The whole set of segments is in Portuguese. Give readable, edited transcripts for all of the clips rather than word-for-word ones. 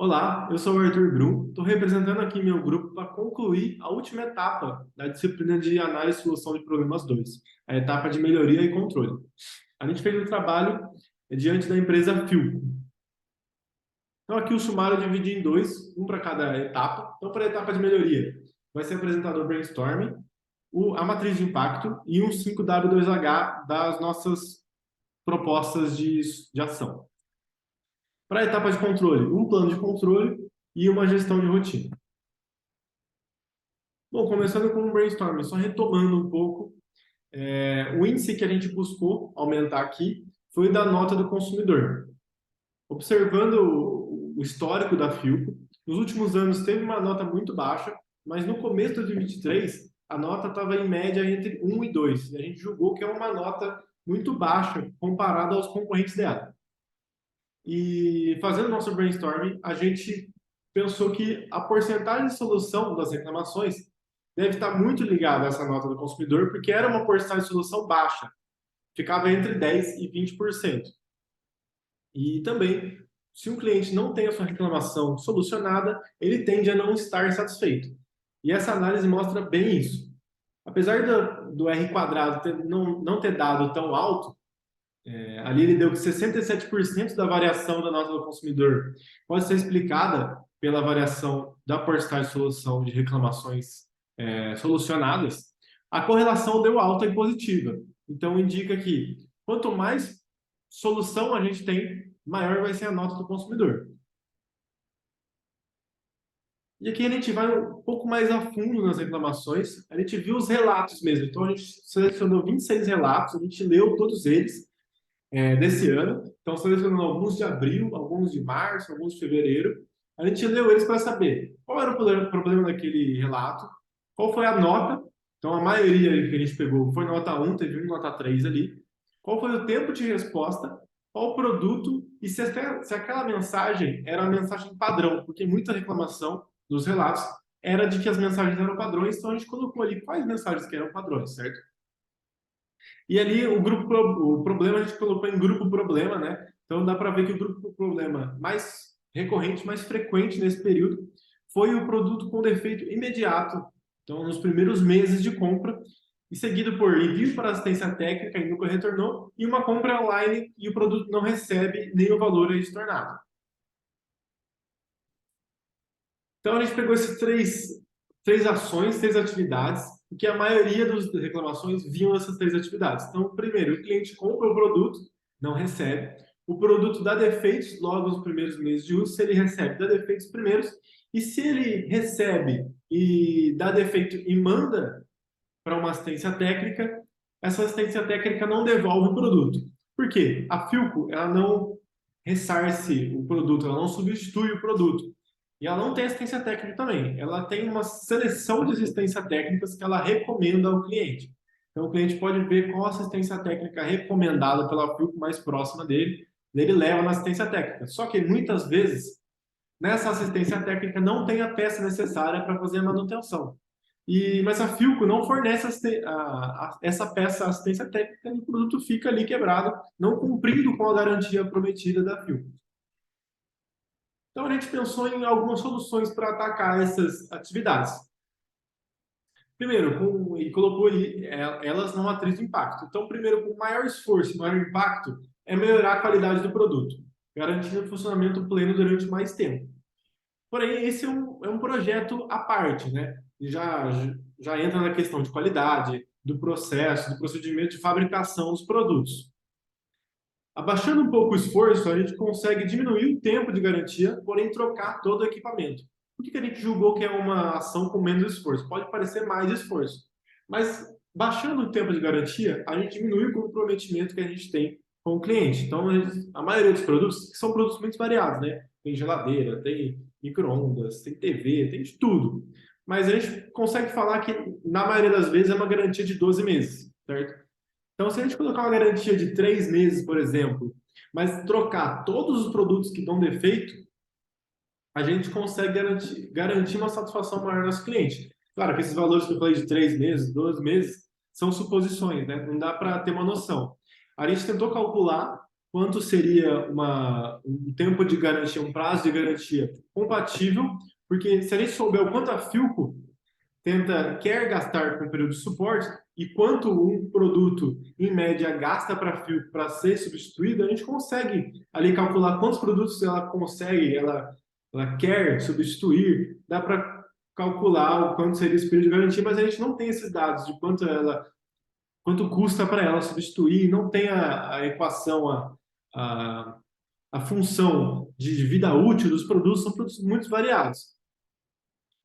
Olá, eu sou o Arthur Brum, estou representando aqui meu grupo para concluir a última etapa da disciplina de Análise e Solução de Problemas 2, a etapa de Melhoria e Controle. A gente fez o trabalho diante da empresa Philco. Então aqui o sumário eu dividi em dois, um para cada etapa. Então para a etapa de melhoria vai ser apresentado o brainstorming, a matriz de impacto e um 5W2H das nossas propostas de ação. Para a etapa de controle, um plano de controle e uma gestão de rotina. Bom, começando com o brainstorming, só retomando um pouco, o índice que a gente buscou aumentar aqui foi o da nota do consumidor. Observando o histórico da Philco, nos últimos anos teve uma nota muito baixa, mas no começo de 2023 a nota estava em média entre 1 e 2, e a gente julgou que é uma nota muito baixa comparada aos concorrentes dela. E fazendo nosso brainstorming, a gente pensou que a porcentagem de solução das reclamações deve estar muito ligada a essa nota do consumidor, porque era uma porcentagem de solução baixa, ficava entre 10% e 20%. E também, se um cliente não tem a sua reclamação solucionada, ele tende a não estar satisfeito. E essa análise mostra bem isso. Apesar do R quadrado não ter dado tão alto, ali ele deu que 67% da variação da nota do consumidor pode ser explicada pela variação da porcentagem de solução de reclamações solucionadas. A correlação deu alta e positiva. Então, indica que quanto mais solução a gente tem, maior vai ser a nota do consumidor. E aqui a gente vai um pouco mais a fundo nas reclamações. A gente viu os relatos mesmo. Então, a gente selecionou 26 relatos, a gente leu todos eles desse ano. Então, selecionando alguns de abril, alguns de março, alguns de fevereiro. A gente leu eles para saber qual era o problema daquele relato, qual foi a nota. Então, a maioria que a gente pegou foi nota 1, teve um nota 3 ali. Qual foi o tempo de resposta, qual o produto e se aquela mensagem era uma mensagem padrão, porque muita reclamação dos relatos era de que as mensagens eram padrões, então a gente colocou ali quais mensagens que eram padrões, certo? E ali o problema a gente colocou em grupo problema, né? Então dá para ver que o grupo problema mais recorrente, mais frequente nesse período foi o produto com defeito imediato. Então nos primeiros meses de compra, e seguido por envio para assistência técnica e nunca retornou, e uma compra online e o produto não recebe nem o valor aí estornado. Então a gente pegou esses três ações, três atividades, porque a maioria das reclamações vinham dessas três atividades. Então, primeiro, o cliente compra o produto, não recebe. O produto dá defeitos logo nos primeiros meses de uso. Se ele recebe, dá defeitos primeiros. E se ele recebe e dá defeito e manda para uma assistência técnica, essa assistência técnica não devolve o produto. Por quê? A Philco, ela não ressarce o produto, ela não substitui o produto. E ela não tem assistência técnica também. Ela tem uma seleção de assistência técnicas que ela recomenda ao cliente. Então, o cliente pode ver qual assistência técnica recomendada pela Philco mais próxima dele, ele leva na assistência técnica. Só que, muitas vezes, nessa assistência técnica não tem a peça necessária para fazer a manutenção. Mas a Philco não fornece essa peça assistência técnica e o produto fica ali quebrado, não cumprindo com a garantia prometida da Philco. Então, a gente pensou em algumas soluções para atacar essas atividades. Primeiro, e colocou elas numa matriz de impacto. Então, primeiro, com maior esforço e maior impacto, é melhorar a qualidade do produto, garantindo o funcionamento pleno durante mais tempo. Porém, esse é um projeto à parte, né? E já entra na questão de qualidade, do processo, do procedimento de fabricação dos produtos. Abaixando um pouco o esforço, a gente consegue diminuir o tempo de garantia, porém trocar todo o equipamento. Por que a gente julgou que é uma ação com menos esforço? Pode parecer mais esforço, mas baixando o tempo de garantia, a gente diminui o comprometimento que a gente tem com o cliente. Então, a maioria dos produtos que são produtos muito variados, né? Tem geladeira, tem micro-ondas, tem TV, tem de tudo. Mas a gente consegue falar que, na maioria das vezes, é uma garantia de 12 meses, certo? Então, se a gente colocar uma garantia de 3 meses, por exemplo, mas trocar todos os produtos que dão defeito, a gente consegue garantir uma satisfação maior ao nosso cliente. Claro que esses valores que eu falei de 3 meses, 12 meses, são suposições, né? Não dá para ter uma noção. A gente tentou calcular quanto seria um tempo de garantia, um prazo de garantia compatível, porque se a gente souber o quanto a Philco quer gastar com o período de suporte e quanto um produto, em média, gasta para ser substituído, a gente consegue ali calcular quantos produtos ela quer substituir, dá para calcular o quanto seria esse período de garantia, mas a gente não tem esses dados de quanto custa para ela substituir, não tem a equação, a, a função de vida útil dos produtos, são produtos muito variados.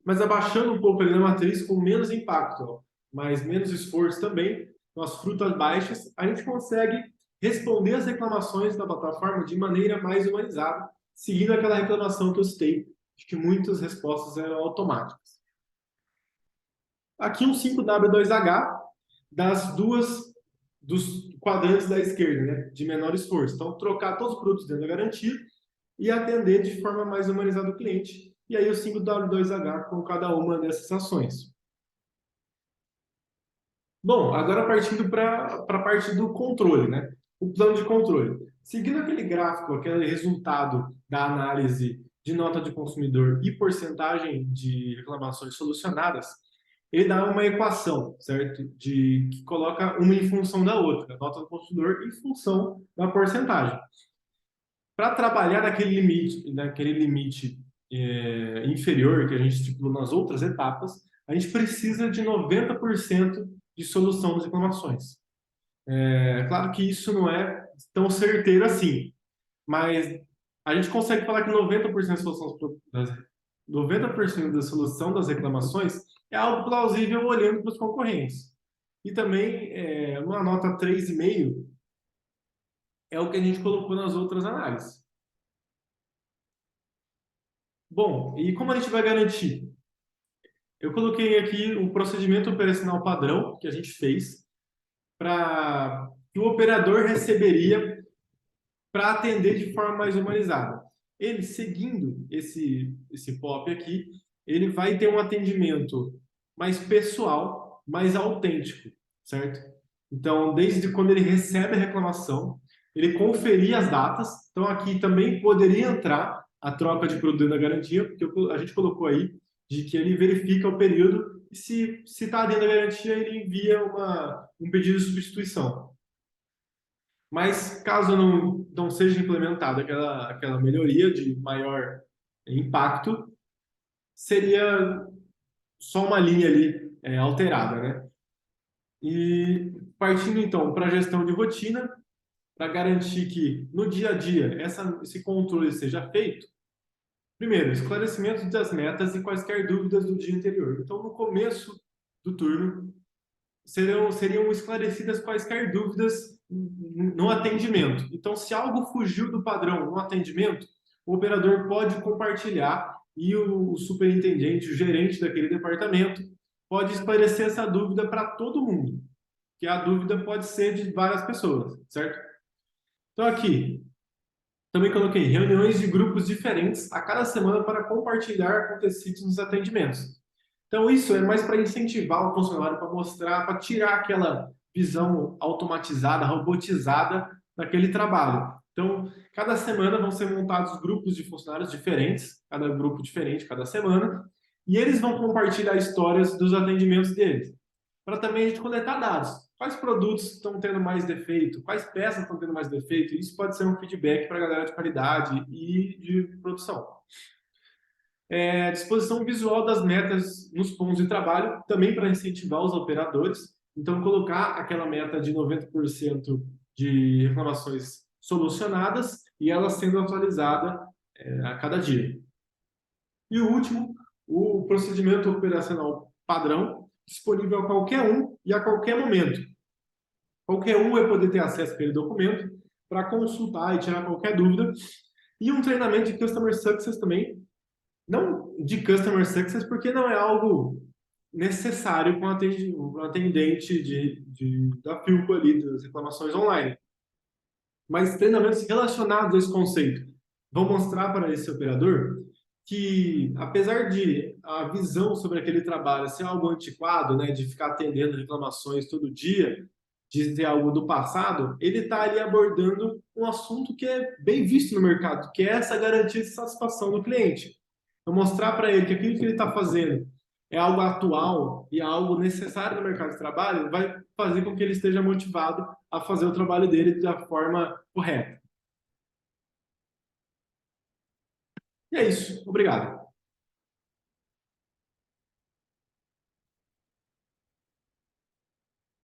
Mas abaixando um pouco ali na matriz, com menos impacto, ó, mas menos esforço também, com as frutas baixas, a gente consegue responder as reclamações da plataforma de maneira mais humanizada, seguindo aquela reclamação que eu citei, de que muitas respostas eram automáticas. Aqui um 5W2H dos quadrantes da esquerda, né, de menor esforço. Então, trocar todos os produtos dentro da garantia e atender de forma mais humanizada o cliente. E aí o 5W2H com cada uma dessas ações. Bom, agora partindo para a parte do controle, né? O plano de controle. Seguindo aquele gráfico, aquele resultado da análise de nota de consumidor e porcentagem de reclamações solucionadas, ele dá uma equação, certo? Que coloca uma em função da outra, a nota do consumidor em função da porcentagem. Para trabalhar naquele limite inferior que a gente estipulou nas outras etapas, a gente precisa de 90% de solução das reclamações. É claro que isso não é tão certeiro assim, mas a gente consegue falar que 90% da solução das reclamações é algo plausível olhando para os concorrentes. E também, uma nota 3,5 é o que a gente colocou nas outras análises. Bom, e como a gente vai garantir? Eu coloquei aqui o procedimento operacional padrão que a gente fez para que o operador receberia para atender de forma mais humanizada. Ele, seguindo esse POP aqui, ele vai ter um atendimento mais pessoal, mais autêntico, certo? Então, desde quando ele recebe a reclamação, ele conferir as datas. Então, aqui também poderia entrar a troca de produto da garantia, porque a gente colocou aí de que ele verifica o período e se está dentro da garantia, ele envia um pedido de substituição. Mas caso não seja implementada aquela melhoria de maior impacto, seria só uma linha ali alterada, né? E partindo então para a gestão de rotina, para garantir que no dia a dia esse controle seja feito, primeiro, esclarecimento das metas e quaisquer dúvidas do dia anterior. Então, no começo do turno, seriam esclarecidas quaisquer dúvidas no atendimento. Então, se algo fugiu do padrão no atendimento, o operador pode compartilhar e o superintendente, o gerente daquele departamento, pode esclarecer essa dúvida para todo mundo, que a dúvida pode ser de várias pessoas, certo? Então, aqui, também coloquei reuniões de grupos diferentes a cada semana para compartilhar acontecidos nos atendimentos. Então, isso é mais para incentivar o funcionário, para mostrar, para tirar aquela visão automatizada, robotizada daquele trabalho. Então, cada semana vão ser montados grupos de funcionários diferentes, cada grupo diferente cada semana, e eles vão compartilhar histórias dos atendimentos deles, para também a gente coletar dados. Quais produtos estão tendo mais defeito? Quais peças estão tendo mais defeito? Isso pode ser um feedback para a galera de qualidade e de produção. Disposição visual das metas nos pontos de trabalho, também para incentivar os operadores. Então, colocar aquela meta de 90% de reclamações solucionadas e ela sendo atualizada a cada dia. E o último, o procedimento operacional padrão, disponível a qualquer um e a qualquer momento. Qualquer um vai poder ter acesso àquele documento para consultar e tirar qualquer dúvida. E um treinamento de Customer Success também, não de Customer Success, porque não é algo necessário com o atendente da Philco ali, das reclamações online. Mas treinamentos relacionados a esse conceito vão mostrar para esse operador que, apesar de a visão sobre aquele trabalho ser algo antiquado, né, de ficar atendendo reclamações todo dia, dizer algo do passado, ele está ali abordando um assunto que é bem visto no mercado, que é essa garantia de satisfação do cliente. Então, mostrar para ele que aquilo que ele está fazendo é algo atual e é algo necessário no mercado de trabalho, vai fazer com que ele esteja motivado a fazer o trabalho dele da forma correta. E é isso. Obrigado.